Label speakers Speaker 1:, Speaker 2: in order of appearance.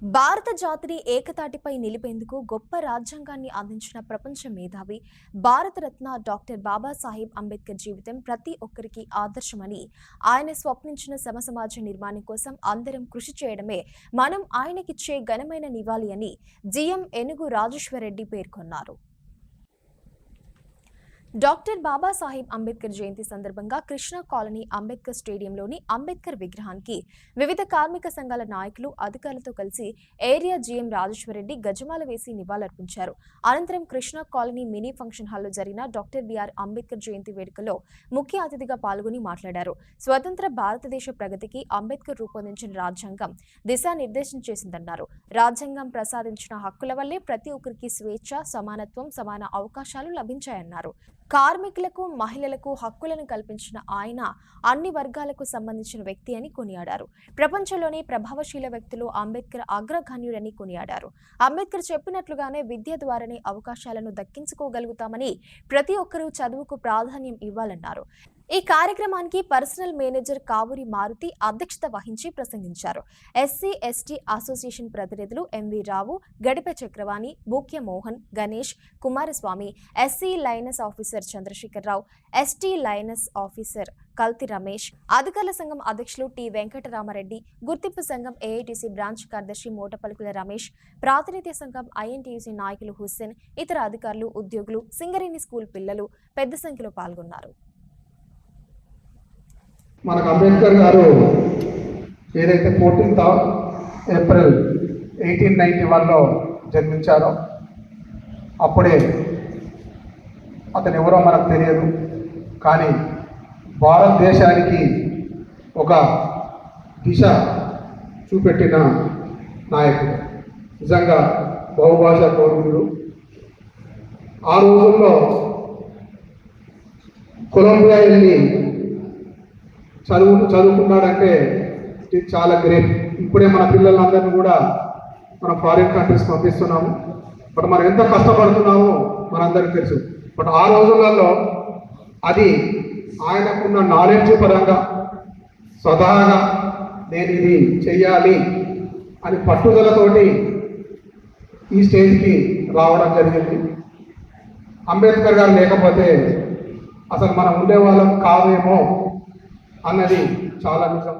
Speaker 1: భారత జాతిని ఏకతాటిపై నిలిపేందుకు గొప్ప రాజ్యాంగాన్ని అందించిన ప్రపంచ మేధావి భారతరత్న డాక్టర్ బాబాసాహెబ్ అంబేద్కర్ జీవితం ప్రతి ఒక్కరికి ఆదర్శమని, ఆయన స్వప్నించిన సమసమాజ నిర్మాణం కోసం అందరం కృషి చేయడమే మనం ఆయనకిచ్చే ఘనమైన నివాళి అని జీఎం ఏనుగు రాజేశ్వరరెడ్డి పేర్కొన్నారు. డాక్టర్ బాబాసాహెబ్ అంబేద్కర్ జయంతి సందర్భంగా కృష్ణా కాలనీ అంబేద్కర్ స్టేడియంలోని అంబేద్కర్ విగ్రహానికి వివిధ కార్మిక సంఘాల నాయకులు, అధికారులతో కలిసి ఏరియా జీఎం రాజేశ్వరరెడ్డి గజమాల వేసి నివాళులర్పించారు. అనంతరం కృష్ణా కాలనీ మినీ ఫంక్షన్ హాల్లో జరిగిన డాక్టర్ బిఆర్ అంబేద్కర్ జయంతి వేడుకలో ముఖ్య అతిథిగా పాల్గొని మాట్లాడారు. స్వతంత్ర భారతదేశ ప్రగతికి అంబేద్కర్ రూపొందించిన రాజ్యాంగం దిశానిర్దేశం చేసిందన్నారు. రాజ్యాంగం ప్రసాదించిన హక్కుల వల్లే ప్రతి ఒక్కరికి స్వేచ్ఛ, సమానత్వం, సమాన అవకాశాలు లభించాయన్నారు. కార్మికులకు, మహిళలకు హక్కులను కల్పించిన ఆయన అన్ని వర్గాలకు సంబంధించిన వ్యక్తి అని కొనియాడారు. ప్రపంచంలోనే ప్రభావశీల వ్యక్తులు అంబేద్కర్ అగ్రగణ్యుడని కొనియాడారు. అంబేద్కర్ చెప్పినట్లుగానే విద్య ద్వారానే అవకాశాలను దక్కించుకోగలుగుతామని, ప్రతి ఒక్కరూ చదువుకు ప్రాధాన్యం ఇవ్వాలన్నారు. ఈ కార్యక్రమానికి పర్సనల్ మేనేజర్ కావూరి మారుతి అధ్యక్షత వహించి ప్రసంగించారు. ఎస్సీ ఎస్టీ అసోసియేషన్ ప్రతినిధులు ఎంవి రావు, గడిపే చక్రవాణి, Bukya Mohan, Ganesh, Kumaraswamy, SC లైనస్ officer Chandrashekar Rao, ST లైనస్ officer కల్తి Ramesh, అధికారుల సంఘం అధ్యక్షులు టి వెంకటరామరెడ్డి, గుర్తింపు సంఘం ఏఐటీసీ బ్రాంచ్ కార్యదర్శి మోటపలుకుల రమేష్, ప్రాతినిధ్య సంఘం ఐఎన్టీయూసీ నాయకులు హుస్సేన్, ఇతర అధికారులు, ఉద్యోగులు, సింగరేణి స్కూల్ పిల్లలు పెద్ద సంఖ్యలో పాల్గొన్నారు.
Speaker 2: మనకు అంబేద్కర్ గారు ఏదైతే 14th ఏప్రిల్ 1891లో జన్మించారో అప్పుడే అతను ఎవరో మనకు తెలియదు, కానీ భారతదేశానికి ఒక దిశ చూపెట్టిన నాయకుడు, నిజంగా బహుభాషా పౌరుడు. ఆ రోజుల్లో కొలంబియా వెళ్ళి చదువుకున్నాడంటే ఇది చాలా గ్రేట్. ఇప్పుడే మన పిల్లలందరినీ కూడా మనం ఫారిన్ కంట్రీస్ పంపిస్తున్నాము. బట్ మనం ఎంత కష్టపడుతున్నామో మనందరికీ తెలుసు. బట్ ఆ రోజులలో అది ఆయనకున్న నాలెడ్జ్ పరంగా స్వతహాగా నేను ఇది చెయ్యాలి అని పట్టుదలతోటి ఈ స్టేజ్కి రావడం జరిగింది. అంబేద్కర్ గారు లేకపోతే అసలు మనం ఉండేవాళ్ళం కావేమో అన్నది చాలా నిజం.